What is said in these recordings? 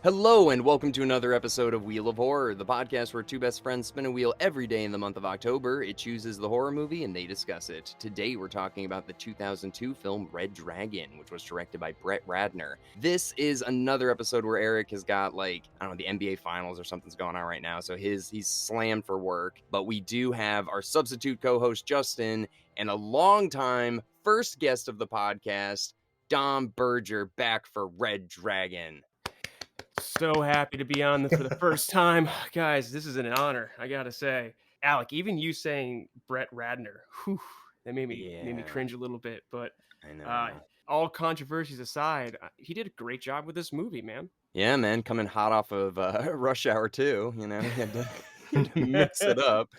Hello, and welcome to another episode of Wheel of Horror, the podcast where two best friends spin a wheel every day in the month of October. It chooses the horror movie and they discuss it. Today, we're talking about the 2002 film Red Dragon, which was directed by Brett Ratner. This is another episode where Eric has got, I don't know, the NBA Finals or something's going on right now, so he's slammed for work. But we do have our substitute co-host, Justin, and a longtime first guest of the podcast, Dom Berger, back for Red Dragon. So happy to be on for the first time. Guys, this is an honor, I gotta say. Alec, even you saying Brett Ratner, that made me cringe a little bit. But I know. All controversies aside, he did a great job with this movie, man. Yeah, man, coming hot off of Rush Hour 2, he had to mix it up.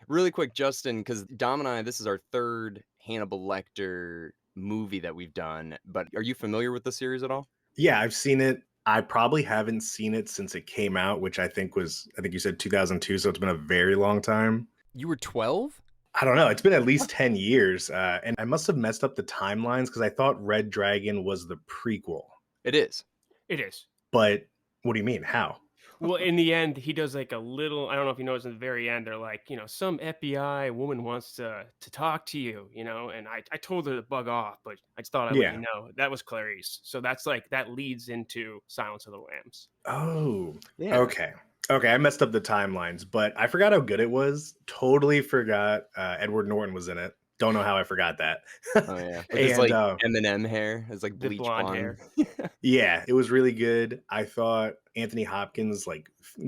Really quick, Justin, because Dom and I, this is our third Hannibal Lecter movie that we've done, but are you familiar with the series at all? Yeah, I've seen it. I probably haven't seen it since it came out, which I think you said 2002, so it's been a very long time. You were 12? I don't know. It's been at least 10 years, and I must have messed up the timelines because I thought Red Dragon was the prequel. It is. It is. But what do you mean? How? Well, in the end, he does like a little, I don't know if you noticed in the very end, they're like, some FBI woman wants to talk to you, and I told her to bug off, but I just thought I'd let you know. That was Clarice. So that's that leads into Silence of the Lambs. Oh, yeah. Okay, I messed up the timelines, but I forgot how good it was. Totally forgot Edward Norton was in it. Don't know how I forgot that. Oh, yeah. It's like Eminem hair. It's like bleach blonde hair. Yeah, it was really good. I thought Anthony Hopkins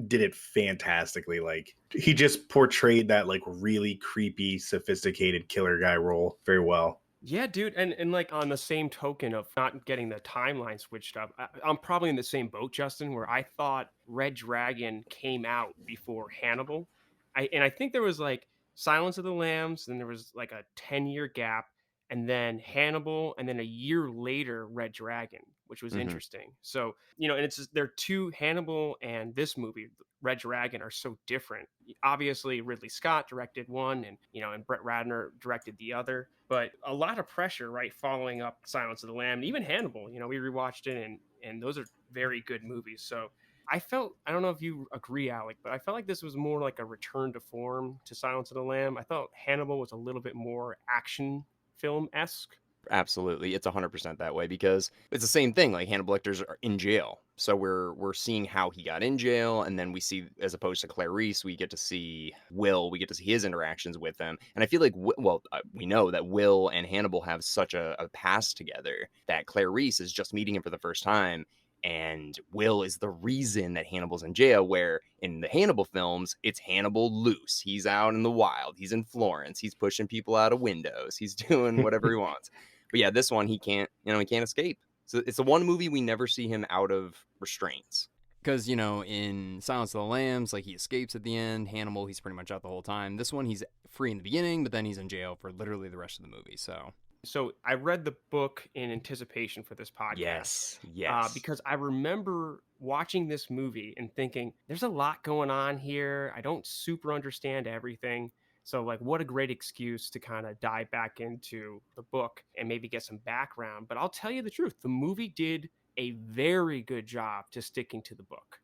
did it fantastically. He just portrayed that really creepy, sophisticated killer guy role very well. Yeah, dude. And on the same token of not getting the timeline switched up, I'm probably in the same boat, Justin, where I thought Red Dragon came out before Hannibal. I think there was Silence of the Lambs, then there was a 10-year gap, and then Hannibal, and then a year later Red Dragon, which was interesting. So, and they're two, Hannibal and this movie, Red Dragon, are so different. Obviously, Ridley Scott directed one, and Brett Ratner directed the other. But a lot of pressure, right, following up Silence of the Lamb, and even Hannibal. We rewatched it, and those are very good movies. So I don't know if you agree, Alec, but I felt like this was more like a return to form to Silence of the Lamb. I thought Hannibal was a little bit more action film-esque. Absolutely. It's 100% that way because it's the same thing. Hannibal Lecter's are in jail. So we're seeing how he got in jail. And then we see, as opposed to Clarice, we get to see Will. We get to see his interactions with them. And I feel like, we know that Will and Hannibal have such a past together that Clarice is just meeting him for the first time. And Will is the reason that Hannibal's in jail, where in the Hannibal films, it's Hannibal loose. He's out in the wild. He's in Florence. He's pushing people out of windows. He's doing whatever he wants. But yeah, this one, he can't escape. So it's the one movie we never see him out of restraints. Because, in Silence of the Lambs, he escapes at the end. Hannibal, he's pretty much out the whole time. This one, he's free in the beginning, but then he's in jail for literally the rest of the movie, So I read the book in anticipation for this podcast. Yes. Because I remember watching this movie and thinking, there's a lot going on here. I don't super understand everything. So what a great excuse to kind of dive back into the book and maybe get some background. But I'll tell you the truth. The movie did a very good job to sticking to the book.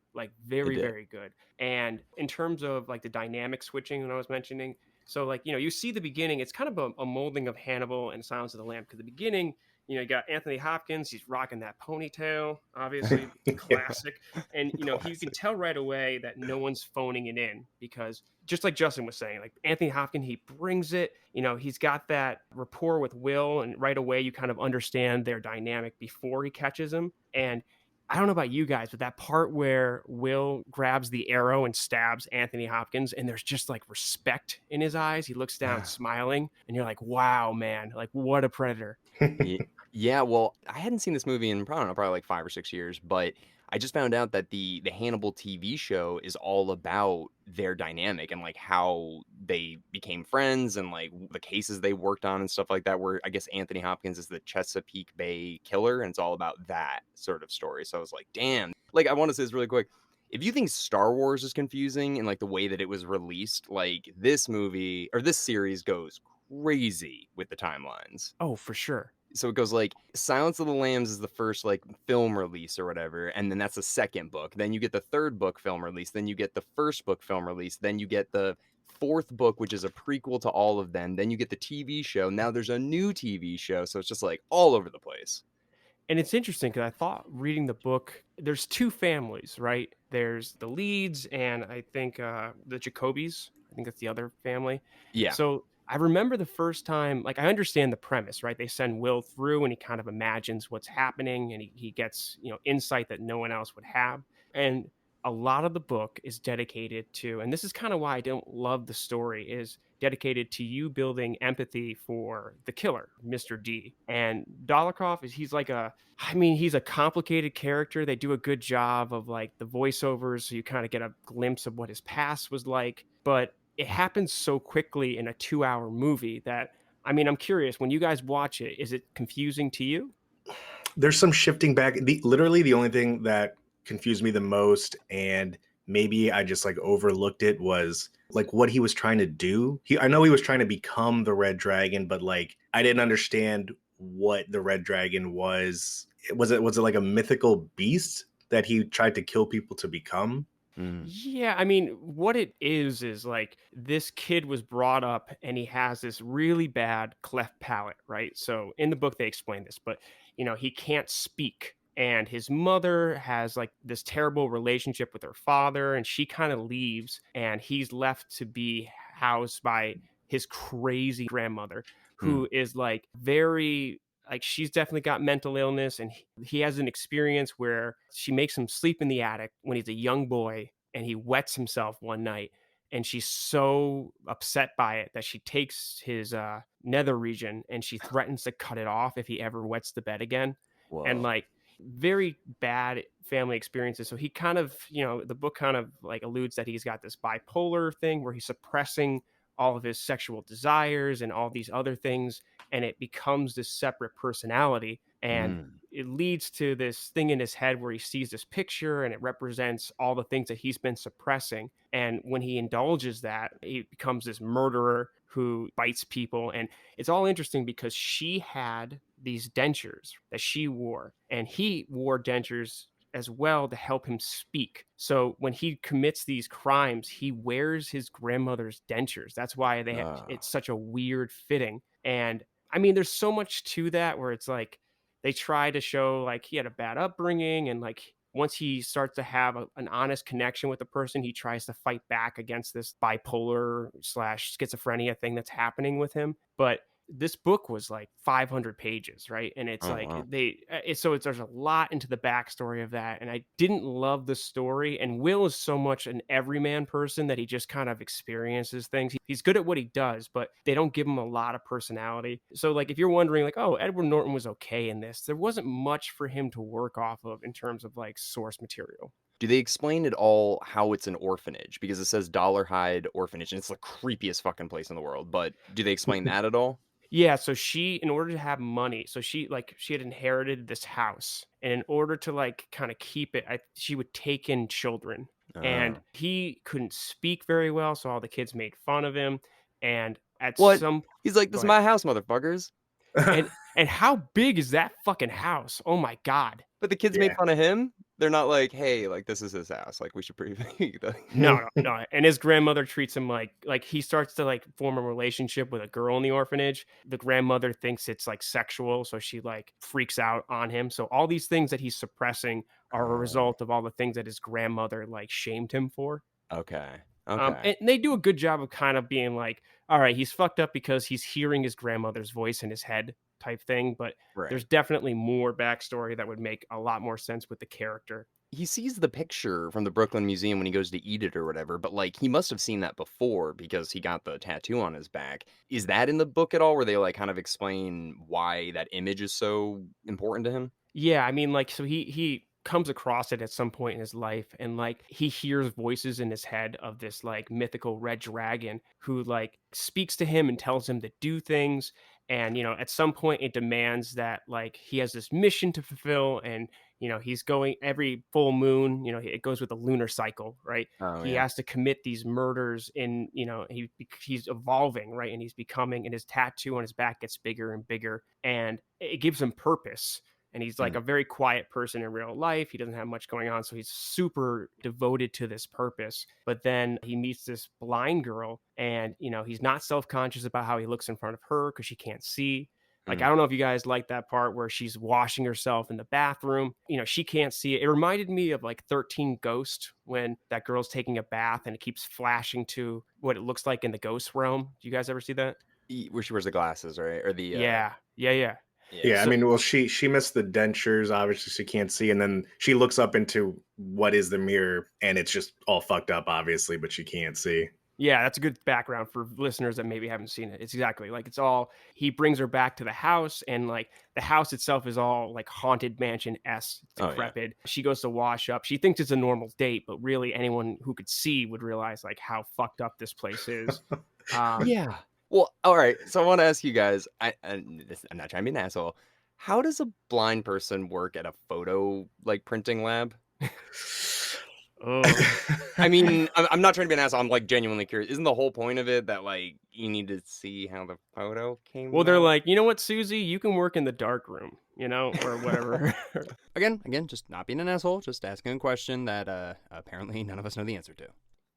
Very, very good. And in terms of the dynamic switching when I was mentioning, so you see the beginning, it's kind of a molding of Hannibal and Silence of the Lamb. Because the beginning, you got Anthony Hopkins, he's rocking that ponytail, obviously, classic. And, you can tell right away that no one's phoning it in because just like Justin was saying, Anthony Hopkins, he brings it, he's got that rapport with Will, and right away you kind of understand their dynamic before he catches him. And I don't know about you guys, but that part where Will grabs the arrow and stabs Anthony Hopkins, and there's just respect in his eyes. He looks down smiling, and you're like, wow, man, what a predator. Yeah, well, I hadn't seen this movie in probably 5 or 6 years, but I just found out that the Hannibal TV show is all about their dynamic and how they became friends and the cases they worked on and stuff like that, where I guess Anthony Hopkins is the Chesapeake Bay killer, and it's all about that sort of story. So I was like, damn. I want to say this really quick. If you think Star Wars is confusing in the way that it was released, this movie or this series goes crazy with the timelines. Oh, for sure. So it goes like Silence of the Lambs is the first like film release or whatever, and then that's the second book. Then you get the third book film release, then you get the first book film release, then you get the fourth book, which is a prequel to all of them. Then you get the TV show. Now there's a new TV show, so it's just like all over the place. And it's interesting because I thought reading the book, there's two families, right? There's the Leeds and I think the Jacobys. I think that's the other family. Yeah. So I remember the first time, like I understand the premise, right? They send Will through and he kind of imagines what's happening and he gets, insight that no one else would have. And a lot of the book is dedicated to, and this is kind of why I don't love the story, is dedicated to you building empathy for the killer, Mr. D. And Dolokhov he's a complicated character. They do a good job of like the voiceovers, so you kind of get a glimpse of what his past was like. But it happens so quickly in a 2-hour movie that, I'm curious, when you guys watch it, is it confusing to you? There's some shifting back. Literally, the only thing that confused me the most, and maybe I just like overlooked it, was like what he was trying to do. I know he was trying to become the Red Dragon, but like I didn't understand what the Red Dragon was. Was it like a mythical beast that he tried to kill people to become? Mm. Yeah, what it is like this kid was brought up and he has this really bad cleft palate, right? So in the book they explain this, but he can't speak. And his mother has like this terrible relationship with her father, and she kind of leaves, and he's left to be housed by his crazy grandmother, Mm. who is like very like she's definitely got mental illness, and he has an experience where she makes him sleep in the attic when he's a young boy, and he wets himself one night, and she's so upset by it that she takes his nether region and she threatens to cut it off if he ever wets the bed again. And Whoa. like very bad family experiences. So he kind of, the book kind of like alludes that he's got this bipolar thing where he's suppressing all of his sexual desires and all these other things, and it becomes this separate personality. And Mm. it leads to this thing in his head where he sees this picture and it represents all the things that he's been suppressing. And when he indulges that, he becomes this murderer who bites people. And it's all interesting because she had these dentures that she wore, and he wore dentures as well to help him speak. So when he commits these crimes, he wears his grandmother's dentures. That's why it's Ah. such a weird fitting. And there's so much to that where it's like they try to show like he had a bad upbringing, and like once he starts to have an honest connection with the person, he tries to fight back against this bipolar slash schizophrenia thing that's happening with him. But this book was like 500 pages, right? And it's Oh like wow. there's a lot into the backstory of that, and I didn't love the story. And Will is so much an everyman person that he just kind of experiences things. He's good at what he does, but they don't give him a lot of personality. So like if you're wondering like, oh, Edward Norton was okay in this, there wasn't much for him to work off of in terms of like source material. Do they explain at all how it's an orphanage? Because it says Dollarhide Orphanage, and it's the creepiest fucking place in the world. But do they explain that at all? Yeah, so she, in order to have money, so she had inherited this house, and in order to like kind of keep it, she would take in children, and Uh, he couldn't speak very well, so all the kids made fun of him, and at what? some He's like, go "This is ahead. my house, motherfuckers." And how big is that fucking house? Oh my god. But the kids made Yeah. fun of him. They're not like, "Hey, like this is his house. Like we should pretty." No, no, no. And his grandmother treats him like he starts to like form a relationship with a girl in the orphanage. The grandmother thinks it's like sexual, so she like freaks out on him. So all these things that he's suppressing are a Uh, result of all the things that his grandmother like shamed him for. okay. Okay. And they do a good job of kind of being like, all right, he's fucked up because he's hearing his grandmother's voice in his head type thing. But there's Right. definitely more backstory that would make a lot more sense with the character. He sees the picture from the Brooklyn Museum when he goes to eat it or whatever, but like he must have seen that before because he got the tattoo on his back. Is that in the book at all where they like kind of explain why that image is so important to him? Yeah, like so he comes across it at some point in his life, and like he hears voices in his head of this like mythical red dragon who like speaks to him and tells him to do things. And at some point it demands that like he has this mission to fulfill, and he's going every full moon, it goes with the lunar cycle, right? Oh He yeah. has to commit these murders in, he's evolving, right? And he's becoming, and his tattoo on his back gets bigger and bigger, and it gives him purpose. And he's like Mm, a very quiet person in real life. He doesn't have much going on. So he's super devoted to this purpose. But then he meets this blind girl, and, he's not self conscious about how he looks in front of her because she can't see. Like, I mm. don't know if you guys like that part where she's washing herself in the bathroom. She can't see it. It reminded me of like 13 Ghost when that girl's taking a bath and it keeps flashing to what it looks like in the ghost realm. Do you guys ever see that? Where she wears the glasses, right? Or the Yeah. Yeah. Yeah. yeah. Yeah, I So, mean, well, she missed the dentures. Obviously, she can't see, and then she looks up into what is the mirror, and it's just all fucked up, obviously, but she can't see. yeah, that's a good background for listeners that maybe haven't seen it. It's exactly like it's all he brings her back to the house, and like the house itself is all like haunted mansion s Oh yeah. decrepit. She goes to wash up. She thinks it's a normal date, but really anyone who could see would realize like how fucked up this place is. Um, Yeah. Well, all right. So I want to ask you guys. I'm not trying to be an asshole. How does a blind person work at a photo like printing lab? oh, I mean, I'm not trying to be an asshole. I'm like genuinely curious. Isn't the whole point of it that like you need to see how the photo well, came they're out? like, you know what, Susie, you can work in the dark room, or whatever. Again, just not being an asshole. Just asking a question that apparently none of us know the answer to.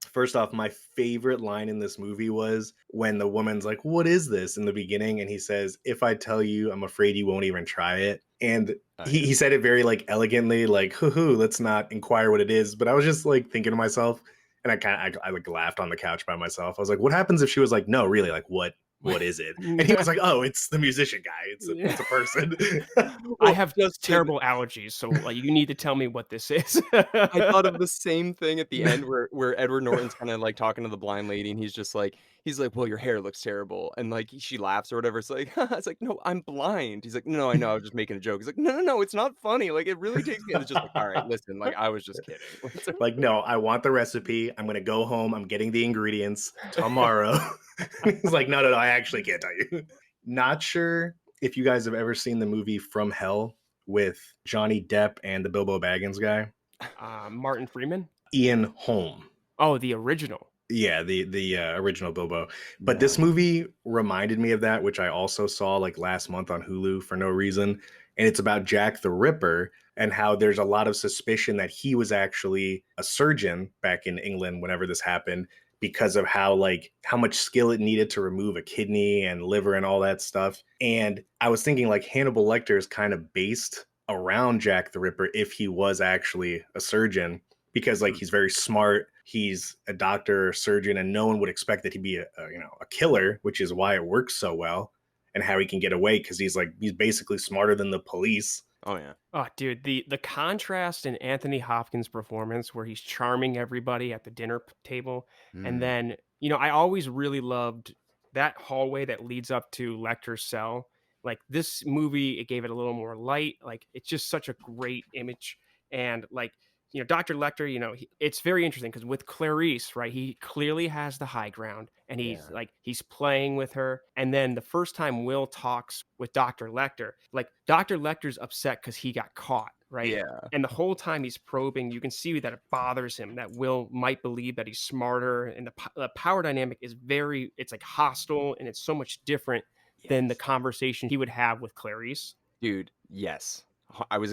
First off, my favorite line in this movie was when the woman's like, "What is this?" in the beginning, and he says, "If I tell you, I'm afraid you won't even try it." And Oh he, yeah. he said it very like elegantly, like, "Hoo hoo, let's not inquire what it is." But I was just like thinking to myself, and I like laughed on the couch by myself. I was like, "What happens if she was like, no, really, like what is it?" And he was like, "Oh, it's the musician guy. It's a person." I Well, have Justin, terrible allergies, so like you need to tell me what this is. I thought of the same thing at the end where Edward Norton's kinda, like, talking to the blind lady, and he's like, "Well, your hair looks terrible," and, like, she laughs or whatever, it's like, it's like, "No, I'm blind." He's like, "No, no, I know, I was just making a joke." He's like, "No, no, no, it's not funny, like, it really takes me," and it's just like, "Alright, listen, like, I was just kidding." It's Like, no, I want the recipe. I'm gonna go home. I'm getting the ingredients tomorrow. He's like, no, no, no, I actually can't tell you. Not sure if you guys have ever seen the movie From Hell with Johnny Depp and the Bilbo Baggins guy, Martin Freeman? Ian Holm. Oh, the original. Yeah, the original Bilbo. But this No. movie reminded me of that, which I also saw like last month on Hulu for no reason. And it's about Jack the Ripper and how there's a lot of suspicion that he was actually a surgeon back in England whenever this happened because of how much skill it needed to remove a kidney and liver and all that stuff. And I was thinking like Hannibal Lecter is kind of based around Jack the Ripper if he was actually a surgeon because like Mm, he's very smart, he's a doctor or surgeon, and no one would expect that he'd be a killer, which is why it works so well, and how he can get away because he's basically smarter than the police. oh, yeah. Oh, dude, the contrast in Anthony Hopkins' performance where he's charming everybody at the dinner table, and Mm, then, I always really loved that hallway that leads up to Lecter's cell. Like this movie, it gave it a little more light. Like it's just such a great image, and like Dr. Lecter, it's very interesting because with Clarice, right, he clearly has the high ground, and yeah. he's playing with her. And then the first time Will talks with Dr. Lecter, like Dr. Lecter's upset because he got caught, right? Yeah. And the whole time he's probing, you can see that it bothers him that Will might believe that he's smarter, and the power dynamic is it's like hostile, and it's so much different than the Yes. conversation he would have with Clarice. Dude, yes. I'm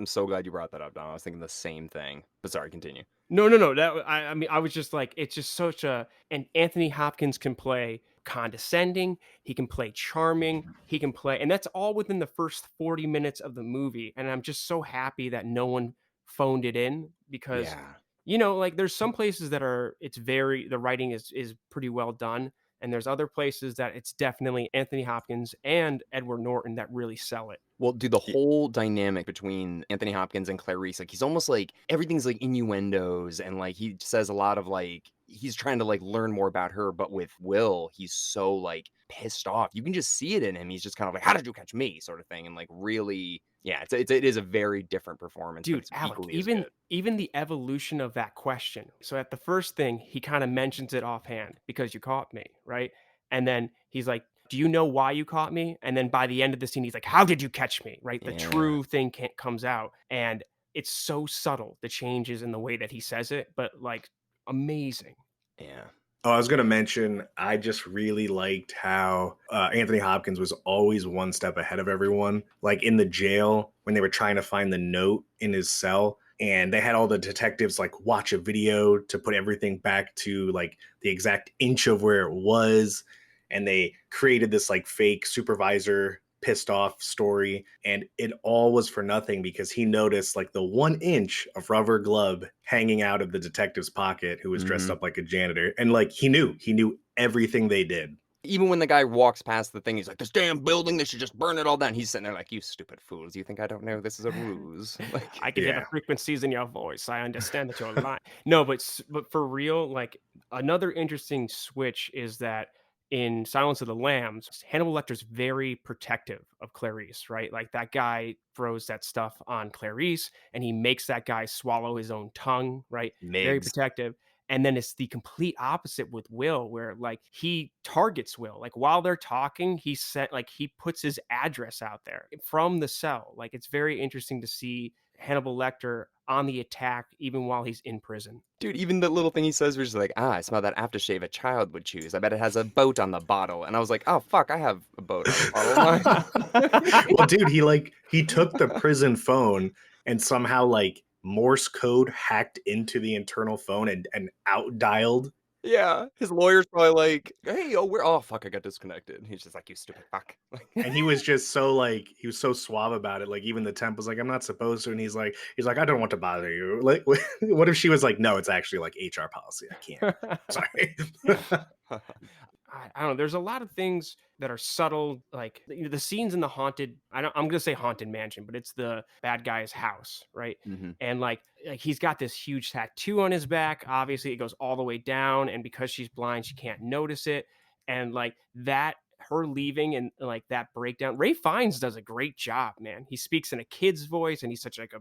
so glad you brought that up, Don. I was thinking the same thing. But sorry, continue. No, no, no. I mean, I was just like, it's just such a. And Anthony Hopkins can play condescending. He can play charming. He can play, and that's all within the first 40 minutes of the movie. And I'm just so happy that no one phoned it in because, Yeah. like there's some places that the writing is pretty well done, and there's other places that it's definitely Anthony Hopkins and Edward Norton that really sell it. Well, dude, the whole dynamic between Anthony Hopkins and Clarice, like he's almost like everything's like innuendos and like he says a lot of like he's trying to like learn more about her, but with Will, he's so like pissed off. You can just see it in him. He's just kind of like, "How did you catch me?" sort of thing, and like really, yeah, it is a very different performance, but Dude, it's Alec, equally as even good. even the evolution of that question. So at the first thing, he kind of mentions it offhand because you caught me, right? And then he's like, do you know why you caught me? And then by the end of the scene, he's like, how did you catch me? Right? The Yeah. true thing comes out. And it's so subtle, the changes in the way that he says it, but like amazing. Yeah. Oh, I was going to mention, I just really liked how Anthony Hopkins was always one step ahead of everyone. Like in the jail, when they were trying to find the note in his cell, and they had all the detectives like watch a video to put everything back to like the exact inch of where it was. And they created this like fake supervisor pissed off story, and it all was for nothing because he noticed like the 1 inch of rubber glove hanging out of the detective's pocket who was dressed up like a janitor, and like he knew everything they did. Even when the guy walks past the thing, he's like, this damn building, they should just burn it all down. He's sitting there like, you stupid fools. You think I don't know this is a ruse? Like, I can hear the frequencies in your voice. I understand that you're lying. No, but for real, like another interesting switch is that in Silence of the Lambs, Hannibal Lecter's very protective of Clarice, right? Like that guy throws that stuff on Clarice and he makes that guy swallow his own tongue, right? Very Migs. protective. And then it's the complete opposite with Will, where like he targets Will. Like while they're talking, he puts his address out there from the cell. Like it's very interesting to see Hannibal Lecter on the attack even while he's in prison. Dude, even the little thing he says, was like, I smell that aftershave a child would choose. I bet it has a boat on the bottle. And I was like, oh, fuck, I have a boat on the bottle of mine. Well, dude, he took the prison phone and somehow like Morse code hacked into the internal phone and out dialed. Yeah, his lawyer's probably like, hey, oh, fuck, I got disconnected. He's just like, you stupid fuck. And he was just so like, he was so suave about it. Like even the temp was like, I'm not supposed to. And he's like, I don't want to bother you. Like, what if she was like, no, it's actually like HR policy. I can't. Sorry. I don't know. There's a lot of things that are subtle, like the scenes in the I'm gonna say haunted mansion, but it's the bad guy's house, right? And like he's got this huge tattoo on his back. Obviously, it goes all the way down, and because she's blind, she can't notice it. And like that, her leaving and like that breakdown. Ray Fiennes does a great job, man. He speaks in a kid's voice, and he's such like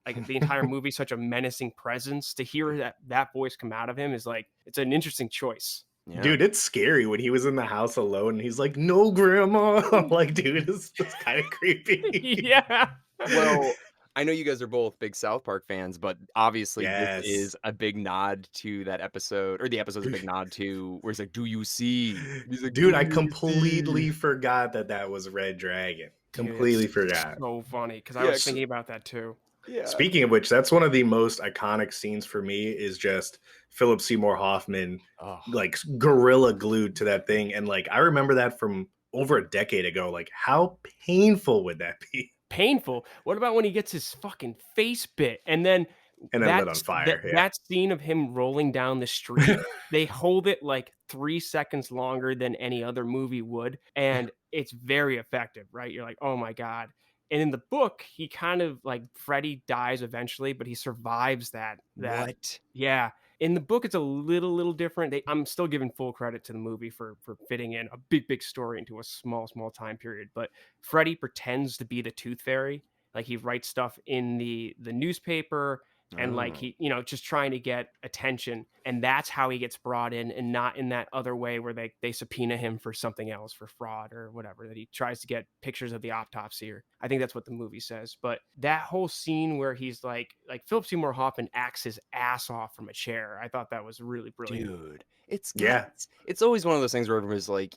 the entire movie, such a menacing presence. To hear that voice come out of him is like it's an interesting choice. Yeah. Dude, it's scary when he was in the house alone and he's like, no, grandma. I'm like, dude, it's kind of creepy. Yeah. Well, I know you guys are both big South Park fans, but obviously Yes. this is a big nod to that episode, or the episode's a big nod to where he's like, do you see? He's like, Dude, "Do I you completely see?" forgot that was Red Dragon. Dude, Completely it's forgot. So funny because I was thinking about that too. Yeah. Speaking of which, that's one of the most iconic scenes for me is just Philip Seymour Hoffman like gorilla glued to that thing. And like I remember that from over a decade ago. Like how painful would that be? Painful. What about when he gets his fucking face bit and then lit on fire? That scene of him rolling down the street, they hold it like 3 seconds longer than any other movie would, and it's very effective, right? You're like, oh my god. And in the book, he kind of like Freddy dies eventually, but he survives that. What? Yeah. In the book, it's a little different. I'm still giving full credit to the movie for fitting in a big story into a small time period. But Freddy pretends to be the Tooth Fairy. Like he writes stuff in the newspaper and like he, just trying to get attention. And that's how he gets brought in, and not in that other way where they subpoena him for something else, for fraud or whatever, that he tries to get pictures of the autopsy. Or I think that's what the movie says. But that whole scene where he's like Philip Seymour Hoffman acts his ass off from a chair, I thought that was really brilliant. Dude, it's always one of those things where everyone's like,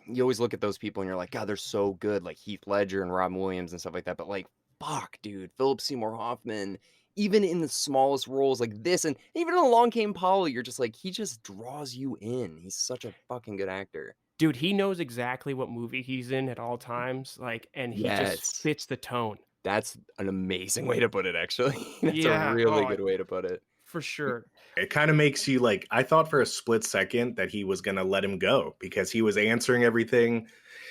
you always look at those people and you're like, God, they're so good, like Heath Ledger and Robin Williams and stuff like that. But like, fuck, dude, Philip Seymour Hoffman, even in the smallest roles like this, and even in Along Came Polly, you're just like, he just draws you in. He's such a fucking good actor. Dude, he knows exactly what movie he's in at all times, like, and he just fits the tone. That's an amazing way to put it, actually. That's a really good way to put it. For sure. It kind of makes you like, I thought for a split second that he was going to let him go because he was answering everything.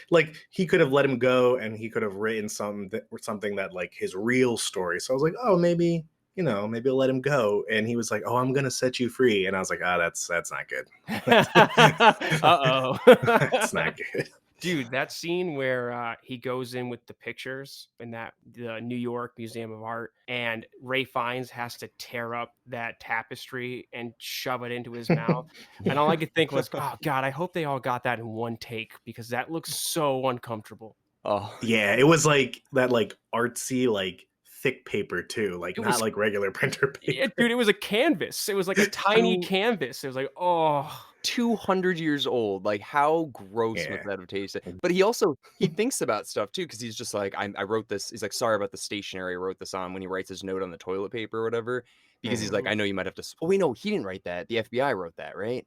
Like he could have let him go and he could have written something that like his real story. So I was like, oh, maybe I'll let him go. And he was like, oh, I'm going to set you free. And I was like, that's not good. Uh-oh. That's not good. Dude, that scene where he goes in with the pictures in the New York Museum of Art, and Ray Fiennes has to tear up that tapestry and shove it into his mouth. And all I could think was, oh God, I hope they all got that in one take because that looks so uncomfortable. Oh, Yeah, it was like that, like artsy, like thick paper too, like It not was, like regular printer dude, paper. it was a canvas. It was like a tiny two canvas. It was like, oh, 200 years old. Like, how gross must Yeah. that have tasted? But he thinks about stuff too, because he's just like, I wrote this. He's like, sorry about the stationery. I wrote this on when he writes his note on the toilet paper or whatever. Because he's Mhm. like, mhm. I know you might have to. Oh wait, no, he didn't write that. The FBI wrote that, right?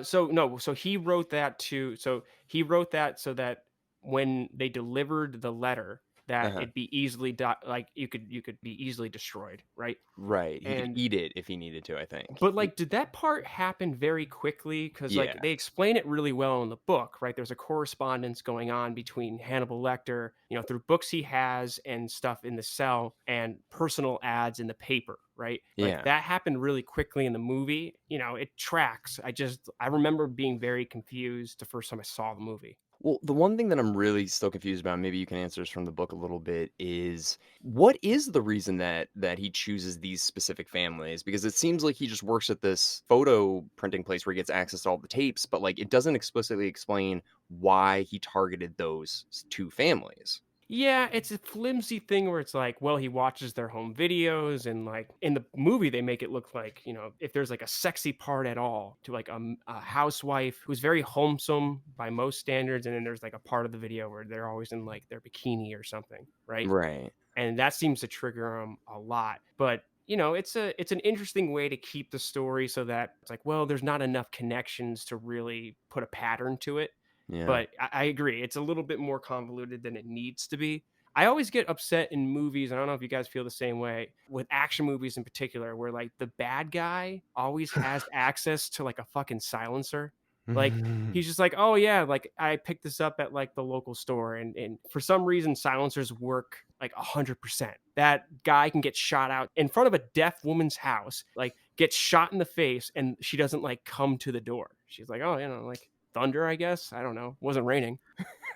So no, so he wrote that to so he wrote that so that when they delivered the letter, Uh that huh. it'd be easily like you could be easily destroyed, right? Right. He could And eat it if he needed to. I think. but like, did that part happen very quickly? Because like Yeah. they explain it really well in the book, right? There's a correspondence going on between Hannibal Lecter, through books he has and stuff in the cell and personal ads in the paper, right? Like Yeah. that happened really quickly in the movie. It tracks. I remember being very confused the first time I saw the movie. Well, the one thing that I'm really still confused about, maybe you can answer this from the book a little bit, is what is the reason that he chooses these specific families? Because it seems like he just works at this photo printing place where he gets access to all the tapes, but like it doesn't explicitly explain why he targeted those two families. Yeah, it's a flimsy thing where it's like, well, he watches their home videos, and like in the movie, they make it look like, if there's like a sexy part at all to like a housewife who's very homesome by most standards, and then there's like a part of the video where they're always in like their bikini or something, right? Right. And that seems to trigger them a lot. But it's an interesting way to keep the story so that it's like, well, there's not enough connections to really put a pattern to it. Yeah. But I agree, it's a little bit more convoluted than it needs to be. I always get upset in movies. I don't know if you guys feel the same way with action movies in particular, where like the bad guy always has access to like a fucking silencer. Like he's just like, oh yeah, like I picked this up at like the local store, and for some reason silencers work like 100%. That guy can get shot out in front of a deaf woman's house, like gets shot in the face, and she doesn't like come to the door. She's like, oh, like thunder, I guess. I don't know. It wasn't raining.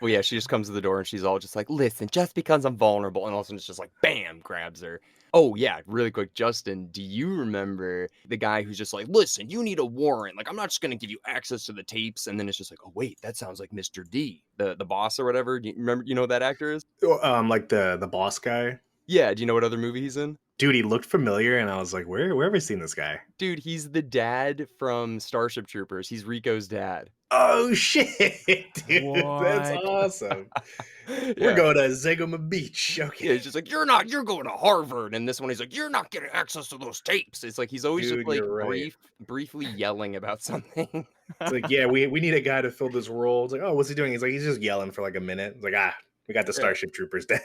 Well, yeah, she just comes to the door and she's all just like, listen, just because I'm vulnerable. And all of a sudden it's just like, bam, grabs her. Oh, yeah, really quick. Justin, do you remember the guy who's just like, listen, you need a warrant. Like, I'm not just going to give you access to the tapes. And then it's just like, oh, wait, that sounds like Mr. D, the boss or whatever. Do you remember, you know who that actor is? Like the boss guy. Yeah. Do you know what other movie he's in? Dude, he looked familiar, and I was like, where have I seen this guy? Dude, he's the dad from Starship Troopers. He's Rico's dad. Oh shit, dude, that's What? awesome. We're Yeah. going to Zagoma Beach. Yeah, Okay, he's just like, you're going to Harvard. And this one, he's like, you're not getting access to those tapes. It's like, he's always just dude, like you're right. briefly yelling about something. It's like, yeah, we need a guy to fill this role. It's like, oh, what's he doing? He's like, he's just yelling for like a minute. It's like, we got the Yeah. Starship Troopers dead.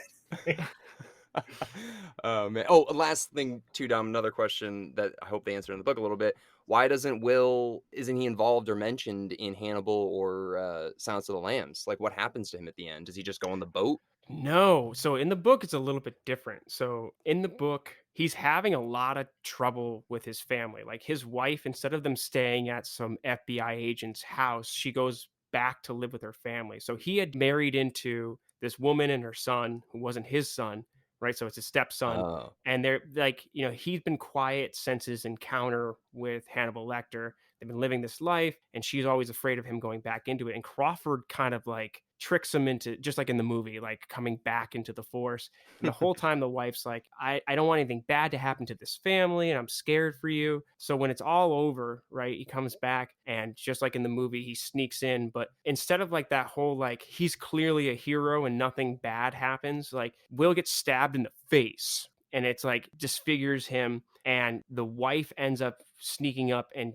Oh man. Oh, last thing too, Dom. Another question that I hope they answer in the book a little bit. Why doesn't Will? Isn't he involved or mentioned in Hannibal or Silence of the Lambs? Like, what happens to him at the end? Does he just go on the boat? No. So in the book, it's a little bit different. So in the book, he's having a lot of trouble with his family. Like his wife, instead of them staying at some FBI agent's house, she goes back to live with her family. So he had married into this woman and her son, who wasn't his son, right? So it's his stepson. Oh. And they're like, he's been quiet since his encounter with Hannibal Lecter. They've been living this life, and she's always afraid of him going back into it. And Crawford kind of like tricks him into, just like in the movie, like coming back into the force. And the whole time the wife's like, I don't want anything bad to happen to this family, and I'm scared for you. So when it's all over, right, he comes back, and just like in the movie, he sneaks in. But instead of like that whole like he's clearly a hero and nothing bad happens, like Will gets stabbed in the face, and it's like disfigures him, and the wife ends up sneaking up and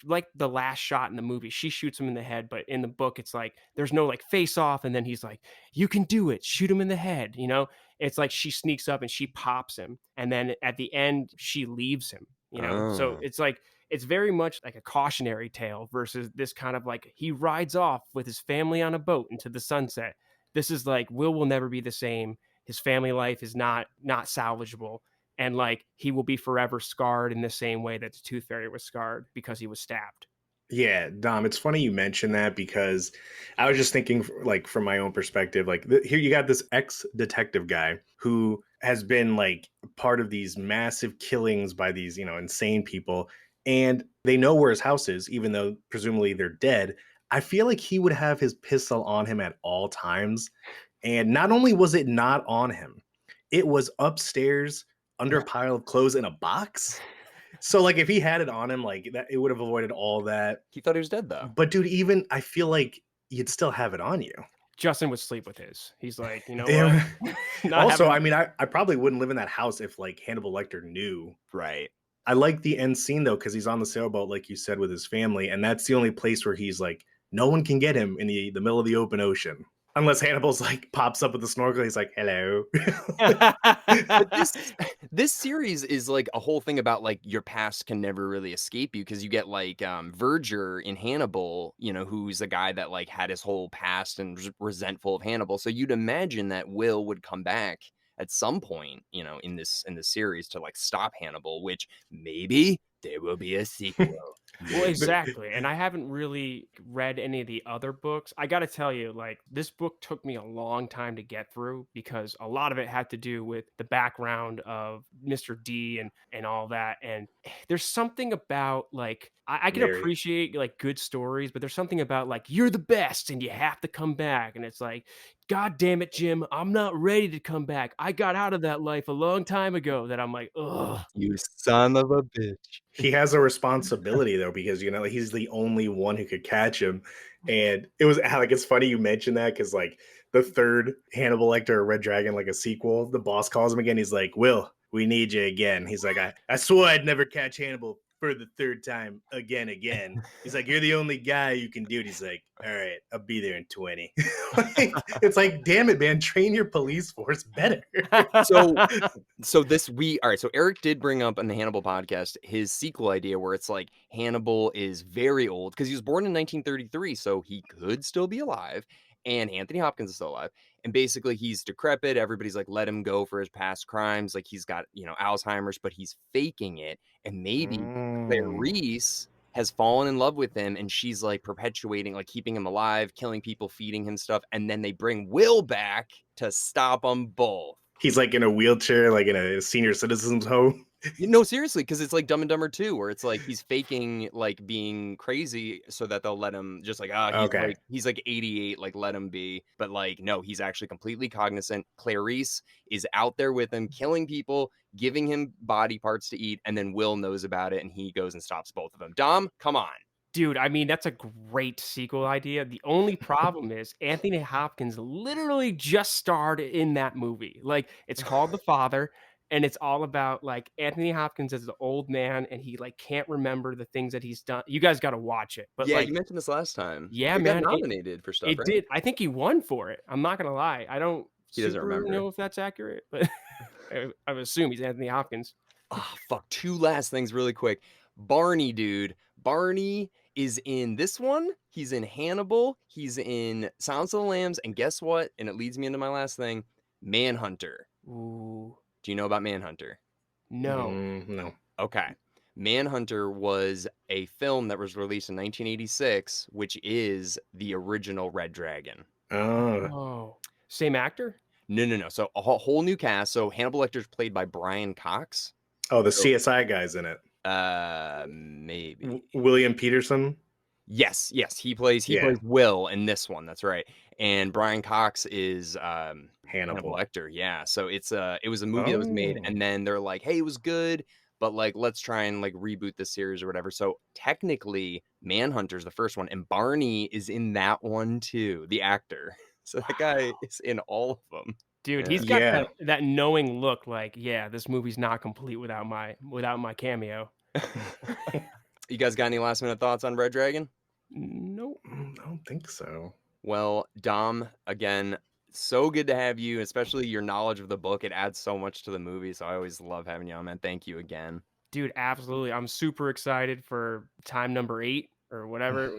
like the last shot in the movie, she shoots him in the head, but in the book, it's like there's no like face off, and then he's like, "You can do it, shoot him in the head." It's like she sneaks up and she pops him, and then at the end, she leaves him. So Oh. it's like it's very much like a cautionary tale versus this kind of like he rides off with his family on a boat into the sunset. This is like Will never be the same. His family life is not salvageable, and like he will be forever scarred in the same way that the Tooth Fairy was scarred because he was stabbed. Yeah, Dom, it's funny you mentioned that because I was just thinking, like, from my own perspective, like, here you got this ex detective guy who has been like part of these massive killings by these, insane people, and they know where his house is, even though presumably they're dead. I feel like he would have his pistol on him at all times. And not only was it not on him, it was upstairs under a pile of clothes in a box. So like if he had it on him, like that, it would have avoided all that. He thought he was dead though. But dude, even I feel like you'd still have it on you. Justin would sleep with his. He's like, you know what? Yeah. Not Also, having. I mean, I probably wouldn't live in that house if like Hannibal Lecter knew. Right. I like the end scene though, because he's on the sailboat, like you said, with his family, and that's the only place where he's like, no one can get him in the middle of the open ocean. Unless Hannibal's like pops up with the snorkel, he's like, hello. But this series is like a whole thing about like your past can never really escape you because you get like Verger in Hannibal, who's a guy that like had his whole past and resentful of Hannibal. So you'd imagine that Will would come back at some point, in this series to like stop Hannibal, which maybe there will be a sequel. Well, exactly. And I haven't really read any of the other books. I got to tell you, like, this book took me a long time to get through because a lot of it had to do with the background of Mr. D and all that. And there's something about, like, I can Very. appreciate, like, good stories, but there's something about, like, you're the best and you have to come back. And it's like, God damn it, Jim, I'm not ready to come back. I got out of that life a long time ago that I'm like, ugh. You son of a bitch. He has a responsibility though, because he's the only one who could catch him. And it was like it's funny you mentioned that because like the third Hannibal Lecter or Red Dragon, like a sequel, the boss calls him again. He's like, Will, we need you again. He's like, I swore I'd never catch Hannibal for the third time again. He's like, you're the only guy you can do it. He's like, all right, I'll be there in 20. It's like, damn it, man, train your police force better. So all right, so Eric did bring up on the Hannibal podcast his sequel idea where it's like Hannibal is very old because he was born in 1933, so he could still be alive, and Anthony Hopkins is still alive, and basically he's decrepit. Everybody's like, let him go for his past crimes, like he's got Alzheimer's, but he's faking it, and maybe Clarice has fallen in love with him, and she's like perpetuating, like keeping him alive, killing people, feeding him stuff, and then they bring Will back to stop them both. He's like in a wheelchair, like in a senior citizens home. No, seriously, because it's like Dumb and Dumber 2, where it's like he's faking like being crazy so that they'll let him just like, Okay. he's like 88, like let him be. But like, no, he's actually completely cognizant. Clarice is out there with him, killing people, giving him body parts to eat, and then Will knows about it and he goes and stops both of them. Dom, come on. Dude, I mean, that's a great sequel idea. The only problem is Anthony Hopkins literally just starred in that movie. Like, it's called The Father, and it's all about like Anthony Hopkins as the old man, and he like can't remember the things that he's done. You guys got to watch it. But Yeah, like, you mentioned this last time. yeah, It got man, nominated for stuff, it right? did. I think he won for it. I'm not gonna lie. I don't He doesn't super remember. know if that's accurate, but I would assume he's Anthony Hopkins. Oh, fuck. Two last things really quick. Barney, dude. Barney is in this one. He's in Hannibal. He's in Silence of the Lambs. And guess what? And it leads me into my last thing. Manhunter. Ooh, Do you know about Manhunter? no. No. Okay. Manhunter was a film that was released in 1986, which is the original Red Dragon. Oh, same actor? No. So a whole new cast. So Hannibal Lecter's played by Brian Cox. Oh, the CSI guy's in it. Maybe. William Peterson. Yes. He plays Will in this one. That's right. And Brian Cox is Hannibal Lecter. Yeah. So it was a movie that was made, and then they're like, hey, it was good, but like let's try and like reboot the series or whatever. So technically, Manhunter's the first one, and Barney is in that one too, the actor. So that guy is in all of them. Dude, Yeah. he's got that knowing look like, yeah, this movie's not complete without my cameo. You guys got any last minute thoughts on Red Dragon? Nope. I don't think so. Well, Dom, again, so good to have you, especially your knowledge of the book. It adds so much to the movie, so I always love having you on, man. Thank you again. Dude, absolutely. I'm super excited for time number 8 or whatever,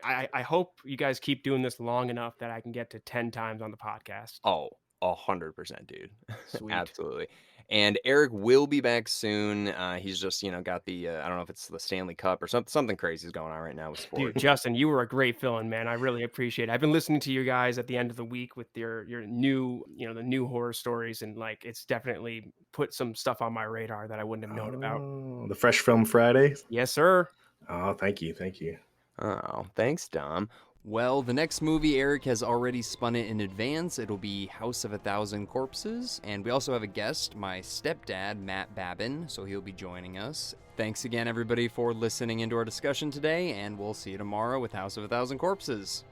I hope you guys keep doing this long enough that I can get to 10 times on the podcast. Oh, 100%, dude. Sweet. Absolutely. And Eric will be back soon. He's just, got the I don't know if it's the Stanley Cup or something crazy is going on right now with Dude, sports. Justin, you were a great fill-in, man. I really appreciate it. I've been listening to you guys at the end of the week with your new, the new horror stories, and like it's definitely put some stuff on my radar that I wouldn't have known about. Oh, the Fresh Film Friday. Yes, sir. Oh, thank you, thank you. Oh, thanks, Dom. Well, the next movie, Eric has already spun it in advance. It'll be House of a Thousand Corpses. And we also have a guest, my stepdad, Matt Babin, so he'll be joining us. Thanks again, everybody, for listening into our discussion today, and we'll see you tomorrow with House of a Thousand Corpses.